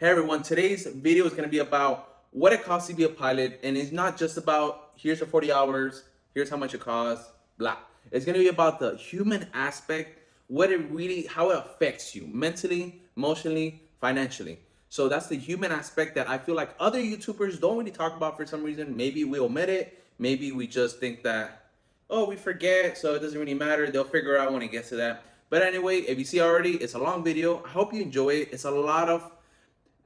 Hey everyone, today's video is going to be about what it costs to be a pilot, and it's not just about here's the 40 hours, here's how much it costs, blah. It's going to be about the human aspect, how it affects you mentally, emotionally, financially. So that's the human aspect that I feel like other YouTubers don't really talk about for some reason. Maybe we omit it, maybe we just think that, oh, we forget, so it doesn't really matter. They'll figure out when it gets to that. But anyway, if you see already, it's a long video. I hope you enjoy it. It's a lot of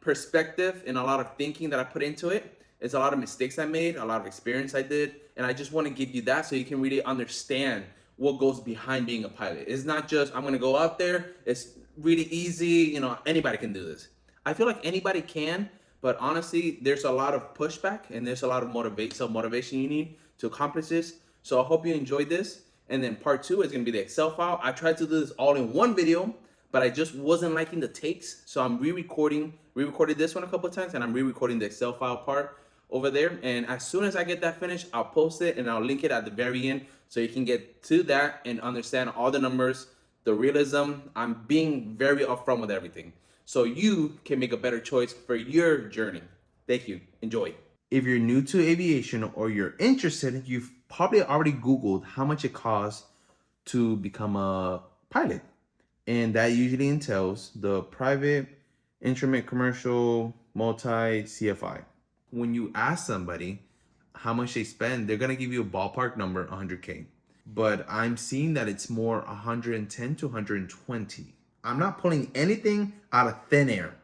perspective and a lot of thinking that I put into it. It's a lot of mistakes I made, a lot of experience I did, and I just want to give you that so you can really understand what goes behind being a pilot. It's not just I'm gonna go out there. It's really easy. Anybody can do this. I feel like anybody can, but honestly, there's a lot of pushback and there's a lot of self-motivation you need to accomplish this. So I hope you enjoyed this. And then part 2 is gonna be the Excel file. I tried to do this all in one video, but I just wasn't liking the takes. So I'm re-recorded this one a couple of times, and I'm re-recording the Excel file part over there. And as soon as I get that finished, I'll post it and I'll link it at the very end so you can get to that and understand all the numbers, the realism. I'm being very upfront with everything so you can make a better choice for your journey. Thank you. Enjoy. If you're new to aviation or you're interested, you've probably already Googled how much it costs to become a pilot. And that usually entails the private, instrument, commercial, multi, CFI. When you ask somebody how much they spend, they're gonna give you a ballpark number, 100K. But I'm seeing that it's more 110 to 120. I'm not pulling anything out of thin air.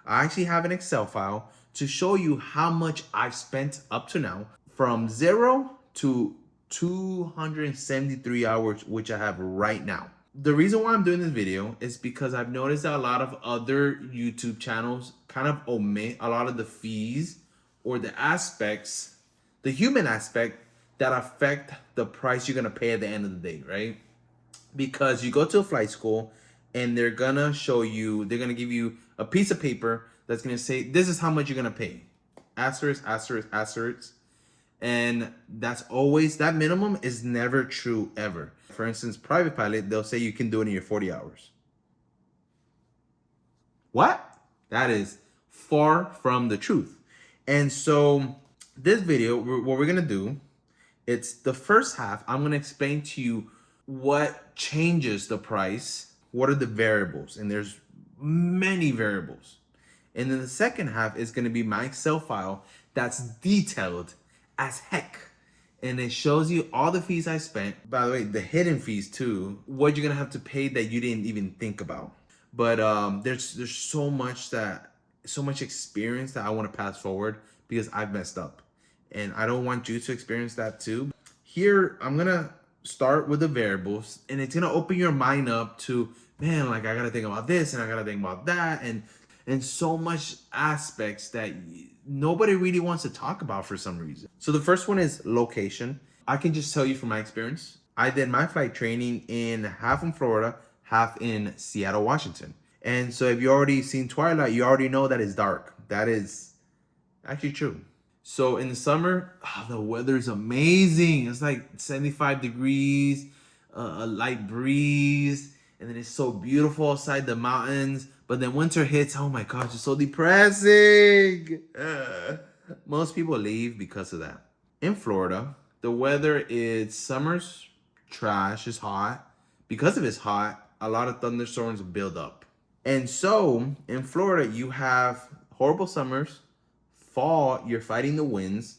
I actually have an Excel file to show you how much I've spent up to now from 0 to 273 hours, which I have right now. The reason why I'm doing this video is because I've noticed that a lot of other YouTube channels kind of omit a lot of the fees or the aspects, the human aspect that affect the price you're gonna pay at the end of the day, right? Because you go to a flight school and they're gonna give you a piece of paper that's gonna say, this is how much you're gonna pay. Asterisk, asterisk, asterisk. And that minimum is never true ever. For instance, private pilot, they'll say you can do it in your 40 hours. What? That is far from the truth. And so this video, what we're gonna do, it's the first half. I'm gonna explain to you what changes the price, what are the variables, and there's many variables. And then the second half is gonna be my Excel file that's detailed as heck. And it shows you all the fees I spent. By the way, the hidden fees too, what you're gonna have to pay that you didn't even think about. But there's so much experience that I want to pass forward because I've messed up. And I don't want you to experience that too. Here, I'm gonna start with the variables, and it's gonna open your mind up to, man, like I gotta think about this and I gotta think about that, and so much aspects that nobody really wants to talk about for some reason. So the first one is location. I can just tell you from my experience, I did my flight training in half in Florida, half in Seattle, Washington. And so if you already seen Twilight, you already know that it's dark. That is actually true. So in the summer, the weather is amazing. It's like 75 degrees, a light breeze, and then it's so beautiful outside the mountains. But then winter hits, oh my gosh, it's so depressing. Most people leave because of that. In Florida, the weather is summer's trash, it's hot. Because of it's hot, a lot of thunderstorms build up. And so in Florida, you have horrible summers. Fall, you're fighting the winds.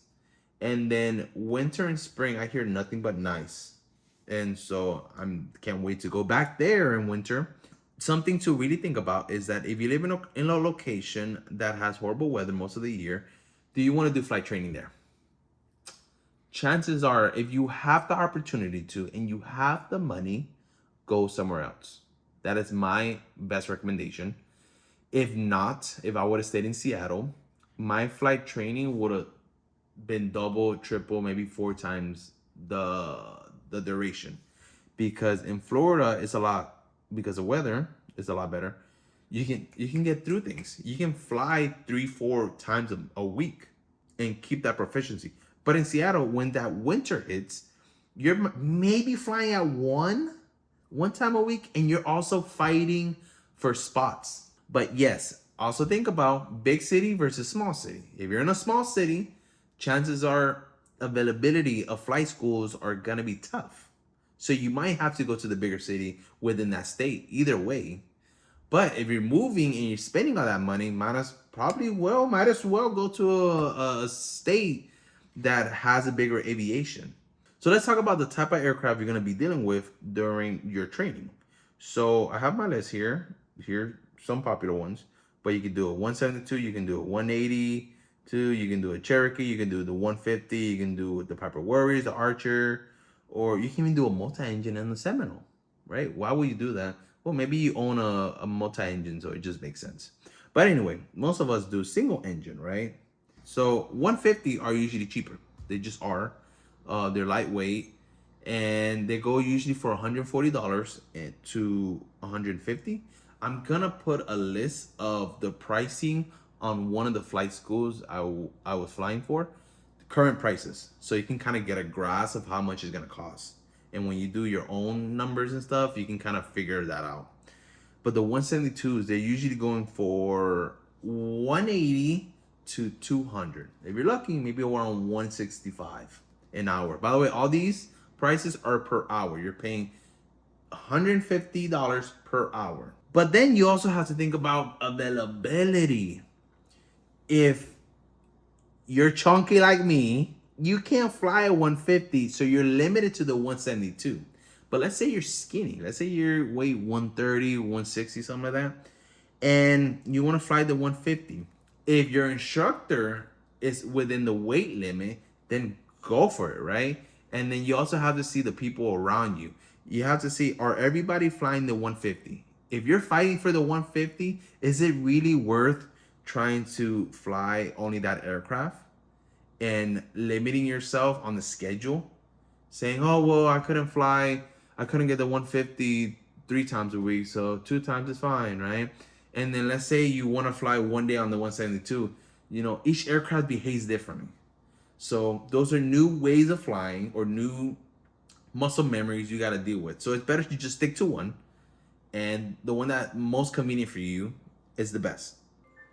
And then winter and spring, I hear nothing but nice. And so I can't wait to go back there in winter. Something to really think about is that if you live in a location that has horrible weather most of the year, do you want to do flight training there? Chances are, if you have the opportunity to and you have the money, go somewhere else. That is my best recommendation. If not, if I would have stayed in Seattle, my flight training would have been double, triple, maybe 4 times the duration. Because in Florida, because the weather is a lot better. You can get through things. You can fly 3-4 times a week and keep that proficiency. But in Seattle, when that winter hits, you're maybe flying at one time a week, and you're also fighting for spots. But yes, Also think about big city versus small city. If you're in a small city, chances are availability of flight schools are gonna be tough. So you might have to go to the bigger city within that state, either way. But if you're moving and you're spending all that money, might as well go to a state that has a bigger aviation. So let's talk about the type of aircraft you're gonna be dealing with during your training. So I have my list here. Here some popular ones, but you can do a 172, you can do a 182, you can do a Cherokee, you can do the 150, you can do the Piper Warriors, the Archer, or you can even do a multi-engine and the Seminole, right? Why would you do that? Well, maybe you own a multi-engine, so it just makes sense. But anyway, most of us do single engine, right? So 150 are usually cheaper. They just are. They're lightweight, and they go usually for $140 to $150. I'm gonna put a list of the pricing on one of the flight schools I was flying for, current prices, so you can kind of get a grasp of how much it's gonna cost. And when you do your own numbers and stuff, you can kind of figure that out. But the 172s, they're usually going for 180 to 200. If you're lucky, maybe around 165 an hour. By the way, all these prices are per hour. You're paying $150 per hour. But then you also have to think about availability. If you're chunky like me, you can't fly a 150, so you're limited to the 172. But let's say you're skinny. Let's say you're weight 130, 160, something like that, and you want to fly the 150. If your instructor is within the weight limit, then go for it, right? And then you also have to see the people around you. You have to see, are everybody flying the 150? If you're fighting for the 150, is it really worth trying to fly only that aircraft and limiting yourself on the schedule? Saying, oh, well, I couldn't get the 150 3 times a week, so 2 times is fine, right? And then let's say you want to fly one day on the 172. Each aircraft behaves differently. So those are new ways of flying or new muscle memories you got to deal with. So it's better to just stick to one, and the one that most convenient for you is the best.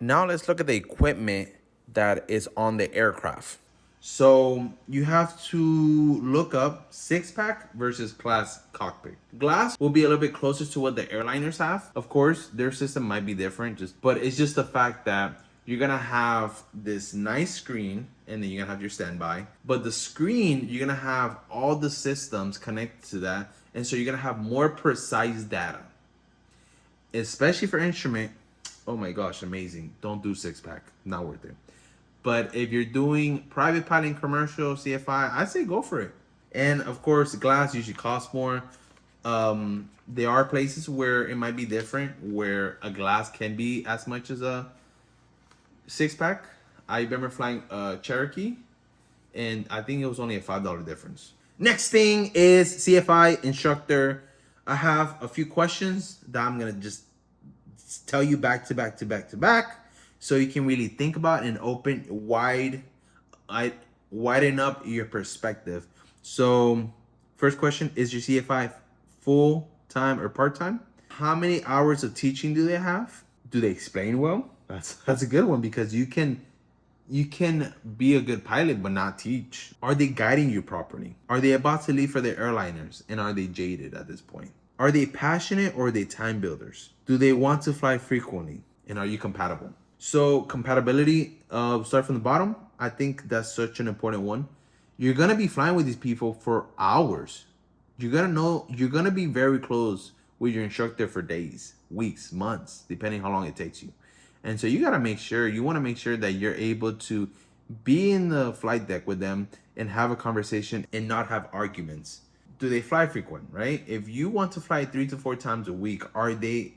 Now let's look at the equipment that is on the aircraft. So you have to look up 6-pack versus class cockpit. Glass will be a little bit closer to what the airliners have. Of course, their system might be different, but it's just the fact that you're gonna have this nice screen, and then you're gonna have your standby. But the screen, you're gonna have all the systems connected to that, and so you're gonna have more precise data. Especially for instrument, oh my gosh, amazing. Don't do 6-pack, not worth it. But if you're doing private piloting, commercial, CFI, I say go for it. And of course, glass usually costs more. There are places where it might be different, where a glass can be as much as a 6-pack. I remember flying Cherokee, and I think it was only a $5 difference. Next thing is CFI instructor. I have a few questions that I'm gonna just tell you back to back, so you can really think about and widen up your perspective. So first question, is your CFI full time or part time? How many hours of teaching do they have? Do they explain well? That's a good one, because you can be a good pilot but not teach. Are they guiding you properly? Are they about to leave for their airliners, and are they jaded at this point? Are they passionate, or are they time builders? Do they want to fly frequently, and are you compatible? So compatibility, start from the bottom. I think that's such an important one. You're gonna be flying with these people for hours. You're gonna be very close with your instructor for days, weeks, months, depending how long it takes you. And so you want to make sure that you're able to be in the flight deck with them and have a conversation and not have arguments. Do they fly frequent, right? If you want to fly 3 to 4 times a week, are they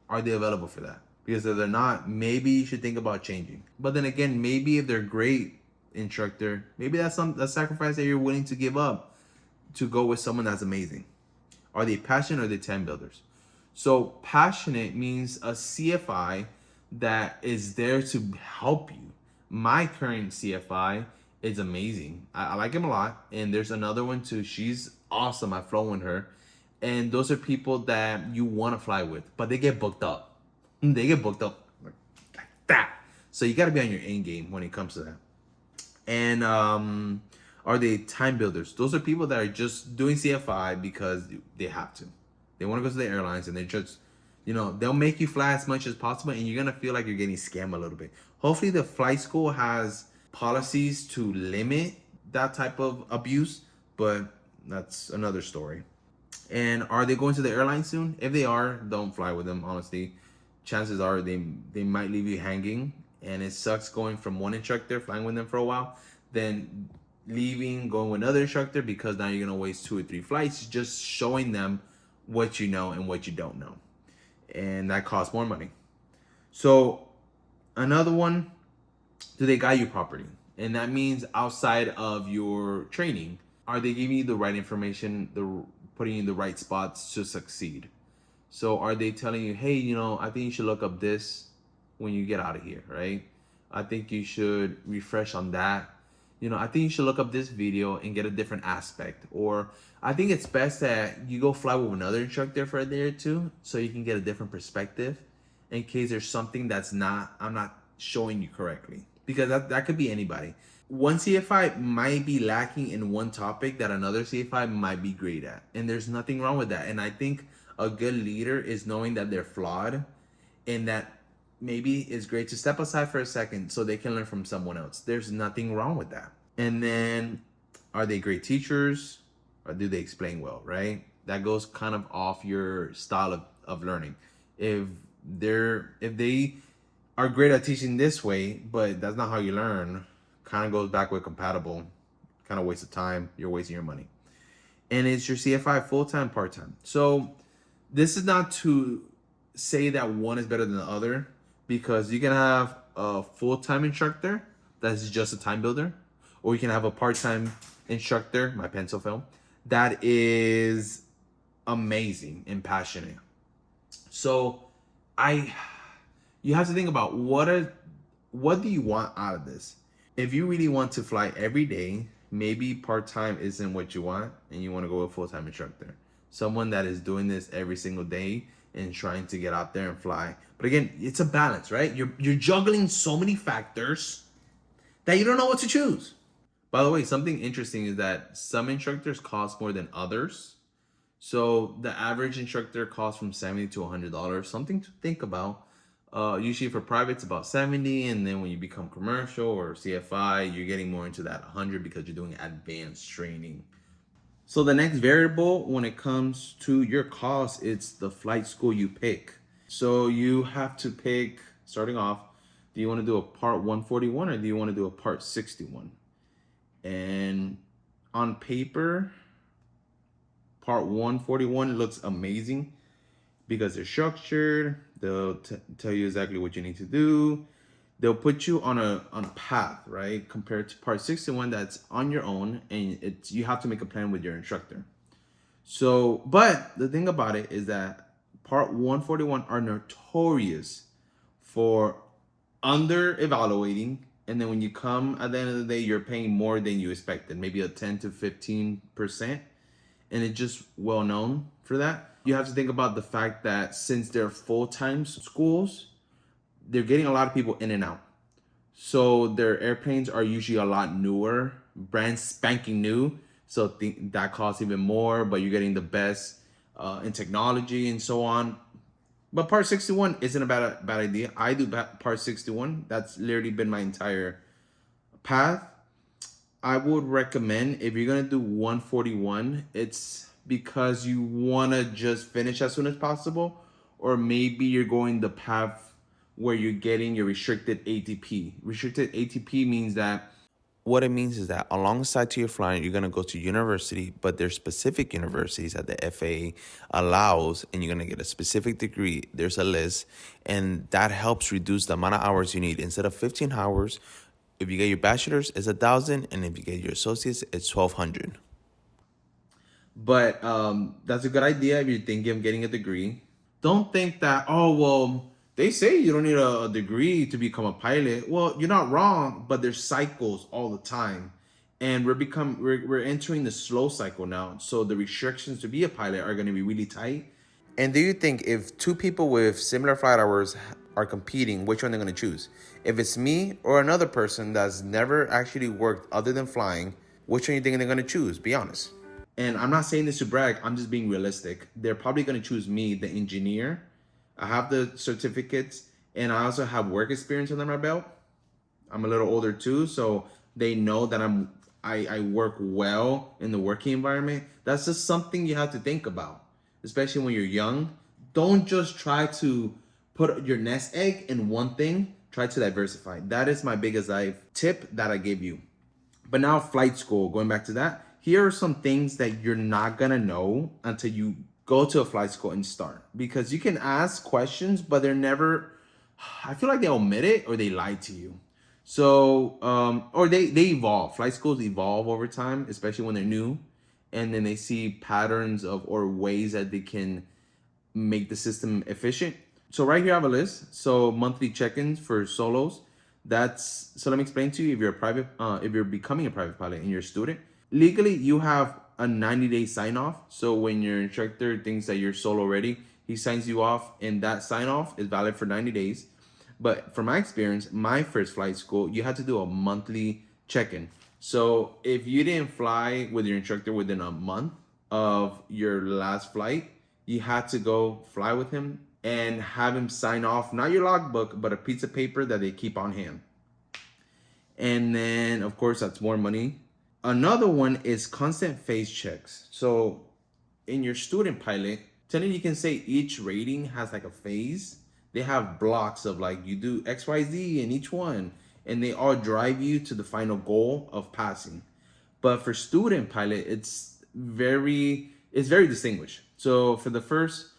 available for that? Because if they're not, maybe you should think about changing. But then again, maybe if they're great instructor, maybe that's a sacrifice that you're willing to give up to go with someone that's amazing. Are they passionate, or are they time builders? So passionate means a CFI that is there to help you. My current CFI is amazing. I like him a lot. And there's another one too. She's awesome. I've flown with her. And those are people that you want to fly with, but they get booked up. Like, stat. So you got to be on your A game when it comes to that. And are they time builders? Those are people that are just doing CFI because they have to. They want to go to the airlines and they just, they'll make you fly as much as possible and you're going to feel like you're getting scammed a little bit. Hopefully the flight school has policies to limit that type of abuse, but that's another story. And are they going to the airline soon? If they are, don't fly with them, honestly. Chances are they might leave you hanging, and it sucks going from one instructor, flying with them for a while, then leaving, going with another instructor, because now you're gonna waste 2 or 3 flights just showing them what you know and what you don't know. And that costs more money. So another one, do they guide you properly? And that means outside of your training, are they giving you the right information, putting you in the right spots to succeed? So are they telling you, hey, I think you should look up this when you get out of here, right? I think you should refresh on that. I think you should look up this video and get a different aspect. Or I think it's best that you go fly with another instructor for a day or two so you can get a different perspective in case there's something I'm not showing you correctly. Because that could be anybody. One CFI might be lacking in one topic that another CFI might be great at. And there's nothing wrong with that. And I think a good leader is knowing that they're flawed and that maybe it's great to step aside for a second so they can learn from someone else. There's nothing wrong with that. And then, are they great teachers or do they explain well, right? That goes kind of off your style of learning. If they are great at teaching this way, but that's not how you learn, kind of goes backward compatible, kind of waste of time, you're wasting your money. And it's your CFI full-time, part-time. So this is not to say that one is better than the other, because you can have a full-time instructor that's just a time builder, or you can have a part-time instructor, my pencil film, that is amazing and passionate. So you have to think about what do you want out of this? If you really want to fly every day, maybe part-time isn't what you want and you want to go with a full-time instructor. Someone that is doing this every single day and trying to get out there and fly. But again, it's a balance, right? You're juggling so many factors that you don't know what to choose. By the way, something interesting is that some instructors cost more than others. So the average instructor costs from $70 to $100, something to think about. Usually for private, it's about 70, and then when you become commercial or CFI, you're getting more into that 100 because you're doing advanced training. So the next variable when it comes to your cost, it's the flight school you pick. So you have to pick, starting off, do you want to do a part 141 or do you want to do a part 61? And on paper, part 141 looks amazing because they're structured. They'll tell you exactly what you need to do. They'll put you on a path, right? Compared to part 61 that's on your own and you have to make a plan with your instructor. So, but the thing about it is that part 141 are notorious for under evaluating, and then when you come at the end of the day, you're paying more than you expected, maybe a 10 to 15%, and it's just well known for that. You have to think about the fact that since they're full-time schools, they're getting a lot of people in and out. So their airplanes are usually a lot newer, brand spanking new. So that costs even more, but you're getting the best in technology and so on. But part 61 isn't a bad idea. I do part 61. That's literally been my entire path. I would recommend, if you're going to do 141, it's because you want to just finish as soon as possible, or maybe you're going the path where you're getting your restricted ATP. Restricted ATP means that what it means is that alongside to your flying, you're going to go to university, but there's specific universities that the FAA allows, and you're going to get a specific degree. There's a list, and that helps reduce the amount of hours you need. Instead of 15 hours, if you get your bachelor's, it's 1,000, and if you get your associates, it's 1,200. But that's a good idea if you're thinking of getting a degree. Don't think that, oh, well, they say you don't need a degree to become a pilot. Well, you're not wrong, but there's cycles all the time. And we're entering the slow cycle now. So the restrictions to be a pilot are going to be really tight. And do you think if two people with similar flight hours are competing, which one they're going to choose. If it's me or another person that's never actually worked other than flying, which one you think they're going to choose? Be honest. And I'm not saying this to brag, I'm just being realistic. They're probably going to choose me, the engineer. I have the certificates, and I also have work experience under my belt. I'm a little older too, so they know that I work well in the working environment. That's just something you have to think about, especially when you're young. Don't just try to put your nest egg in one thing. Try to diversify. That is my biggest tip that I give you. But now flight school, going back to that, here are some things that you're not gonna know until you go to a flight school and start. Because you can ask questions, but they're never, I feel like they omit it or they lie to you. So, or they evolve. Flight schools evolve over time, especially when they're new. And then they see patterns of or ways that they can make the system efficient. So right here I have a list. So monthly check-ins for solos. So let me explain to you. If you're a private, if you're becoming a private pilot and you're a student, legally you have a 90-day sign-off. So when your instructor thinks that you're solo ready, he signs you off, and that sign-off is valid for 90 days. But from my experience, my first flight school, you had to do a monthly check-in. So if you didn't fly with your instructor within a month of your last flight, you had to go fly with him and have him sign off, not your logbook, but a piece of paper that they keep on hand. And then, of course, that's more money. Another one is constant phase checks. So in your student pilot, technically you can say each rating has like a phase. They have blocks of like you do XYZ in each one, and they all drive you to the final goal of passing. But for student pilot, it's very distinguished. So for the first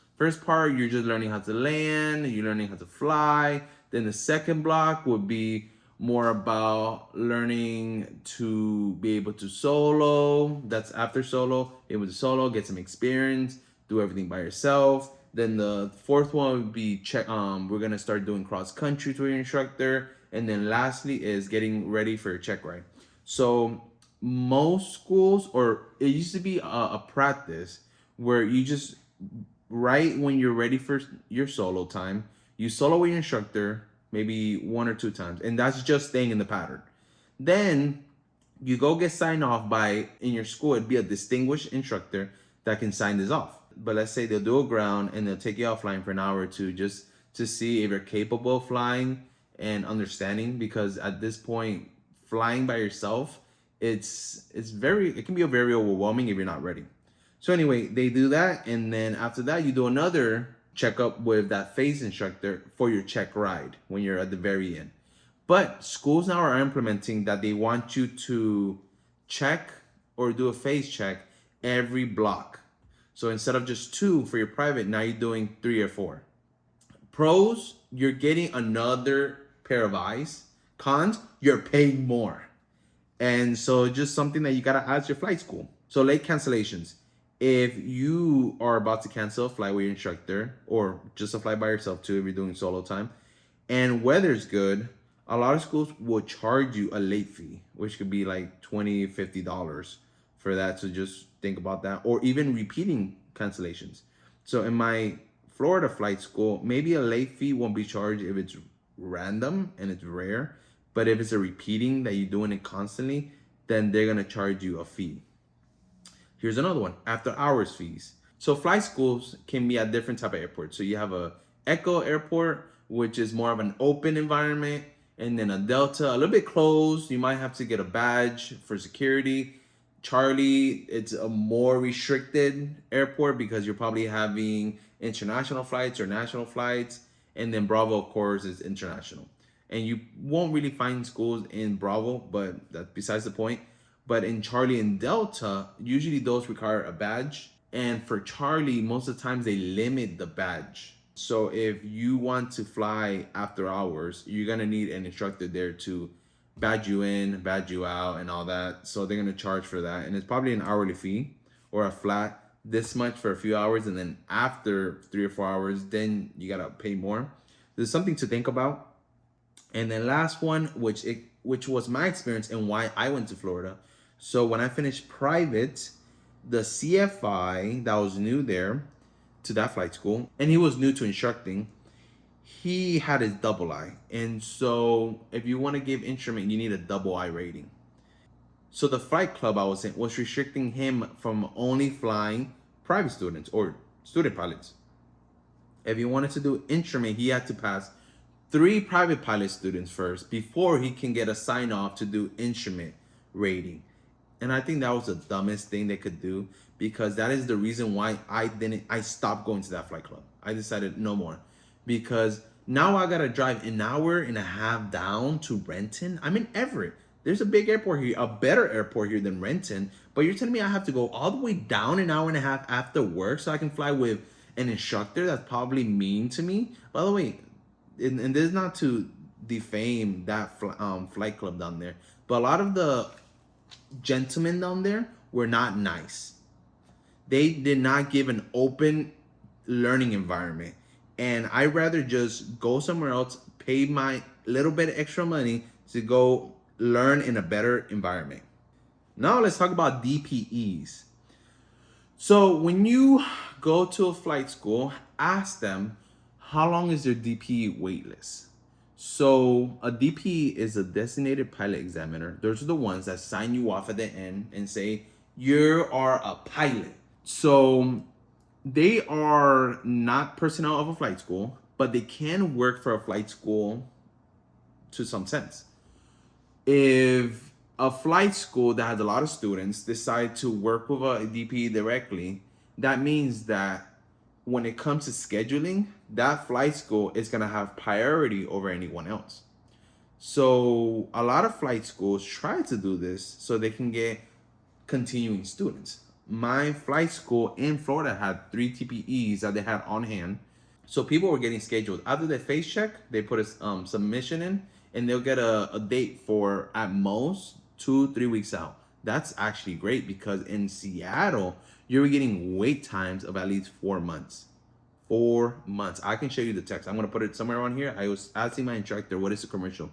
part, you're just learning how to land, you're learning how to fly. Then the second block would be more about learning to be able to solo. That's after solo, able to solo, get some experience, do everything by yourself. Then the fourth one would be we're gonna start doing cross country to your instructor. And then lastly is getting ready for a check ride. So most schools, or it used to be a practice where you just, right when you're ready for your solo time, you solo with your instructor maybe 1 or 2 times, and that's just staying in the pattern. Then you go get signed off by, in your school, it'd be a distinguished instructor that can sign this off. But let's say they'll do a ground and they'll take you offline for an hour or two just to see if you're capable of flying and understanding, because at this point, flying by yourself, it can be very overwhelming if you're not ready. So anyway, they do that, and then after that, you do another checkup with that phase instructor for your check ride when you're at the very end. But schools now are implementing that they want you to check or do a phase check every block. So instead of just 2 for your private, now you're doing 3 or 4. Pros, you're getting another pair of eyes. Cons, you're paying more. And so just something that you gotta ask your flight school. So late cancellations. If you are about to cancel a flight with your instructor, or just a flight by yourself too if you're doing solo time, and weather's good, a lot of schools will charge you a late fee, which could be like $20, $50 for that. So just think about that. Or even repeating cancellations. So in my Florida flight school, maybe a late fee won't be charged if it's random and it's rare. But if it's a repeating that you're doing it constantly, then they're gonna charge you a fee. Here's another one, after hours fees. So flight schools can be at different type of airports. So you have a Echo airport, which is more of an open environment, and then a Delta, a little bit closed. You might have to get a badge for security. Charlie, it's a more restricted airport because you're probably having international flights or national flights. And then Bravo, of course, is international. And you won't really find schools in Bravo, but that's besides the point. But in Charlie and Delta, usually those require a badge. And for Charlie, most of the times they limit the badge. So if you want to fly after hours, you're gonna need an instructor there to badge you in, badge you out, and all that. So they're gonna charge for that. And it's probably an hourly fee or a flat this much for a few hours. And then after 3 or 4 hours, then you gotta pay more. There's something to think about. And then last one, which was my experience and why I went to Florida. So when I finished private, the CFI that was new there to that flight school, and he was new to instructing, he had his double I. And so if you want to give instrument, you need a double I rating. So the flight club I was in was restricting him from only flying private students or student pilots. If he wanted to do instrument, he had to pass 3 private pilot students first before he can get a sign off to do instrument rating. And I think that was the dumbest thing they could do, because that is the reason why I stopped going to that flight club. I decided no more, because now I gotta drive an hour and a half down to Renton. I'm in Everett. There's a big airport here, a better airport here than Renton. But you're telling me I have to go all the way down an hour and a half after work so I can fly with an instructor that's probably mean to me? By the way, and this is not to defame that flight club down there, but a lot of the gentlemen down there were not nice. They did not give an open learning environment. And I'd rather just go somewhere else, pay my little bit of extra money to go learn in a better environment. Now let's talk about DPEs. So when you go to a flight school, ask them how long is their DPE wait list. So a DPE is a designated pilot examiner. Those are the ones that sign you off at the end and say you are a pilot. So they are not personnel of a flight school, but they can work for a flight school to some sense. If a flight school that has a lot of students decide to work with a DPE directly, that means that when it comes to scheduling, that flight school is going to have priority over anyone else. So a lot of flight schools try to do this so they can get continuing students. My flight school in Florida had 3 TPEs that they had on hand. So people were getting scheduled. After their face check, they put a submission in, and they'll get a date for at most 2-3 weeks out. That's actually great, because in Seattle, you're getting wait times of at least 4 months. 4 months. I can show you the text. I'm going to put it somewhere on here. I was asking my instructor, what is the commercial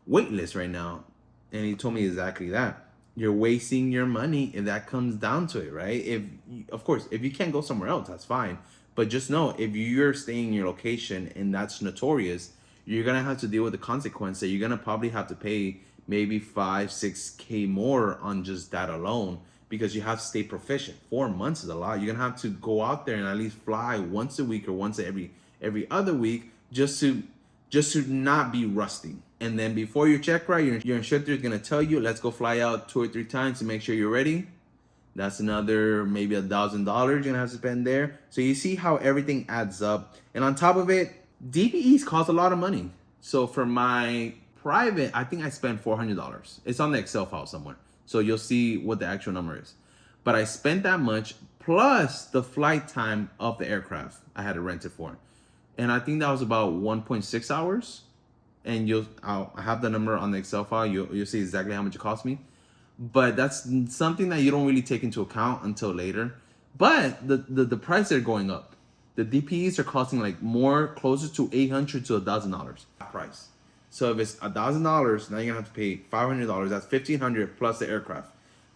wait list right now? And he told me exactly that. You're wasting your money if that comes down to it, right? Of course, if you can't go somewhere else, that's fine. But just know, if you're staying in your location and that's notorious, you're going to have to deal with the consequence that you're going to probably have to pay maybe 5-6K more on just that alone, because you have to stay proficient. 4 months is a lot. You're going to have to go out there and at least fly once a week or once every other week just to not be rusty. And then before your check ride, your instructor is going to tell you, let's go fly out 2 or 3 times to make sure you're ready. That's another maybe $1,000 you're gonna have to spend there. So you see how everything adds up. And on top of it, DPEs cost a lot of money. So for my private, I think I spent $400. It's on the Excel file somewhere, so you'll see what the actual number is. But I spent that much plus the flight time of the aircraft I had to rent it for, and I think that was about 1.6 hours. And I'll have the number on the Excel file. You'll see exactly how much it cost me. But that's something that you don't really take into account until later. But the price are going up. The DPEs are costing like more, closer to $800 to $1,000 price. So if it's $1,000, now you're gonna have to pay $500. That's $1,500 plus the aircraft.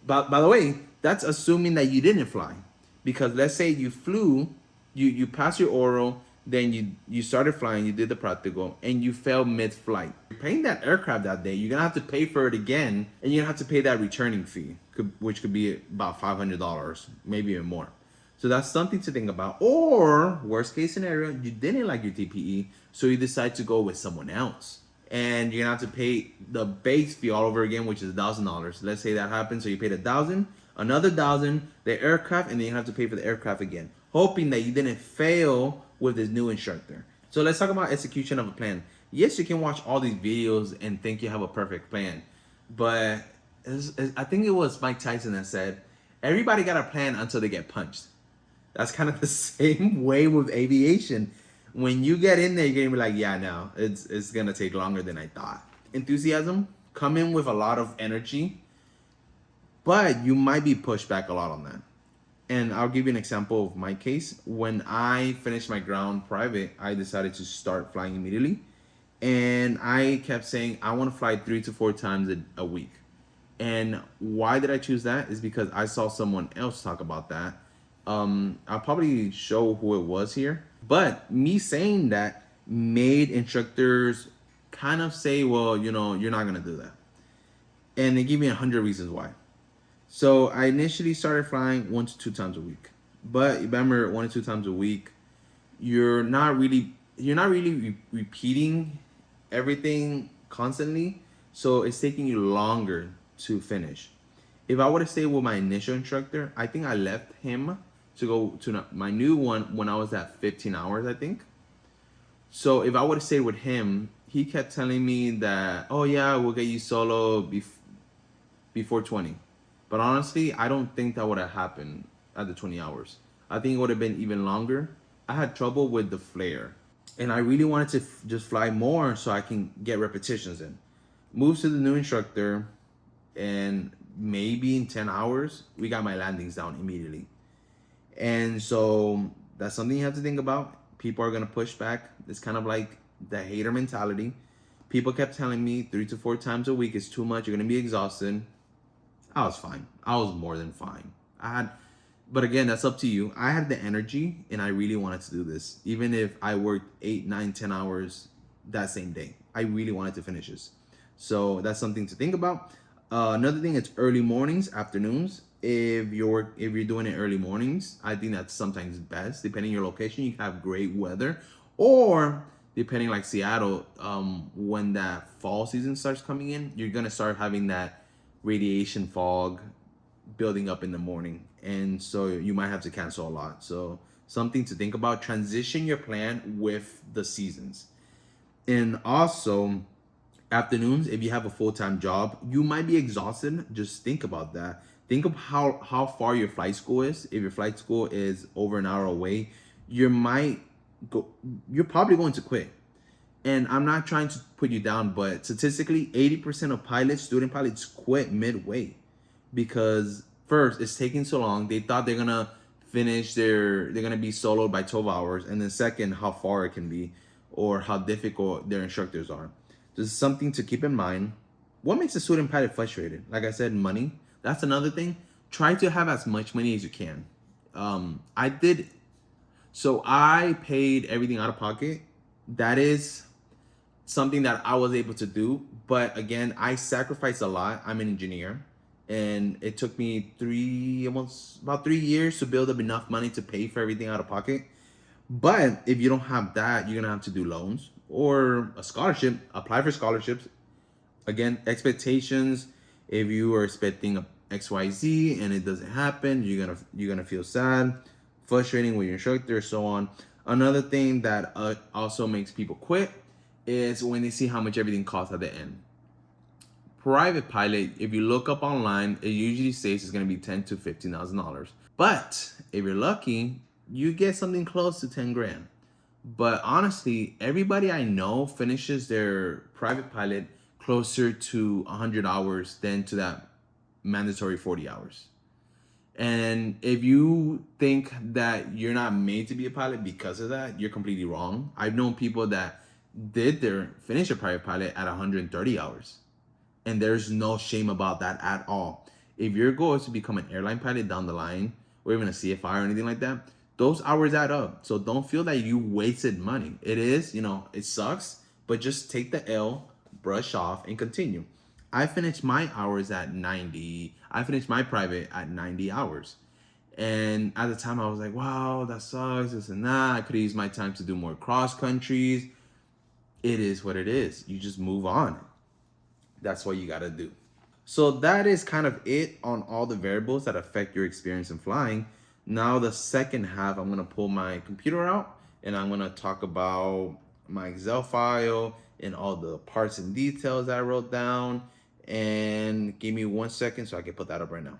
But by the way, that's assuming that you didn't fly, because let's say you flew, you passed your oral, then you started flying, you did the practical, and you fell mid-flight. You're paying that aircraft that day, you're gonna have to pay for it again, and you're gonna have to pay that returning fee, which could be about $500, maybe even more. So that's something to think about. Or worst case scenario, you didn't like your DPE, so you decide to go with someone else, and you're gonna have to pay the base fee all over again, which is $1,000. Let's say that happens, so you paid $1,000, another $1,000, the aircraft, and then you have to pay for the aircraft again, hoping that you didn't fail with this new instructor. So let's talk about execution of a plan. Yes, you can watch all these videos and think you have a perfect plan, but I think it was Mike Tyson that said, everybody got a plan until they get punched. That's kind of the same way with aviation. When you get in there, you're gonna be like, yeah, no, it's gonna take longer than I thought. Enthusiasm, come in with a lot of energy, but you might be pushed back a lot on that. And I'll give you an example of my case. When I finished my ground private, I decided to start flying immediately. And I kept saying, I want to fly 3 to 4 times a week. And why did I choose that? Is because I saw someone else talk about that. I'll probably show who it was here. But me saying that made instructors kind of say, well, you're not gonna do that, and they give me 100 reasons why. So I initially started flying 1 to 2 times a week, but remember, 1 to 2 times a week, you're not really repeating everything constantly, so it's taking you longer to finish. If I would have stayed with my initial instructor, I think I left him to go to my new one when I was at 15 hours, I think. So if I would have stayed with him, he kept telling me that, oh yeah, we'll get you solo before 20. But honestly, I don't think that would have happened at the 20 hours. I think it would have been even longer. I had trouble with the flare, and I really wanted to just fly more so I can get repetitions in. Moves to the new instructor, and maybe in 10 hours, we got my landings down immediately. And so that's something you have to think about. People are going to push back. It's kind of like the hater mentality. People kept telling me 3 to 4 times a week is too much. You're going to be exhausted. I was fine. I was more than fine. But again, that's up to you. I had the energy and I really wanted to do this. Even if I worked 8, 9, 10 hours that same day, I really wanted to finish this. So that's something to think about. Another thing, it's early mornings, afternoons. If you're doing it early mornings, I think that's sometimes best. Depending on your location, you can have great weather, or depending like Seattle, when that fall season starts coming in, you're gonna start having that radiation fog building up in the morning, and so you might have to cancel a lot. So something to think about. Transition your plan with the seasons. And also, afternoons, if you have a full-time job, you might be exhausted. Just think about that. Think of how far your flight school is. If your flight school is over an hour away, you're probably going to quit. And I'm not trying to put you down, but statistically 80% of student pilots quit midway, because first, it's taking so long. They thought they're gonna they're gonna be soloed by 12 hours, and then second, how far it can be, or how difficult their instructors are. Just something to keep in mind. What makes a student pilot frustrated? Like I said, money. That's another thing. Try to have as much money as you can. I did. So I paid everything out of pocket. That is something that I was able to do. But again, I sacrificed a lot. I'm an engineer, and it took me about 3 years to build up enough money to pay for everything out of pocket. But if you don't have that, you're gonna have to do loans or a scholarship. Apply for scholarships. Again, expectations. If you are expecting a XYZ and it doesn't happen, you're gonna feel sad, frustrating with your instructor, so on. Another thing that also makes people quit is when they see how much everything costs at the end. Private pilot, if you look up online, it usually says it's gonna be $10,000 to $15,000. But if you're lucky, you get something close to 10 grand. But honestly, everybody I know finishes their private pilot closer to 100 hours than to that mandatory 40 hours. And if you think that you're not made to be a pilot because of that, you're completely wrong. I've known people that finish a private pilot at 130 hours. And there's no shame about that at all. If your goal is to become an airline pilot down the line, or even a CFI or anything like that, those hours add up. So don't feel that you wasted money. It is, it sucks, but just take the L, brush off, and continue. I finished my hours at 90. I finished my private at 90 hours. And at the time I was like, wow, that sucks, this and that. I could have used my time to do more cross countries. It is what it is. You just move on. That's what you got to do. So that is kind of it on all the variables that affect your experience in flying. Now the second half, I'm going to pull my computer out and I'm going to talk about my Excel file and all the parts and details that I wrote down. And give me 1 second so I can put that up right now.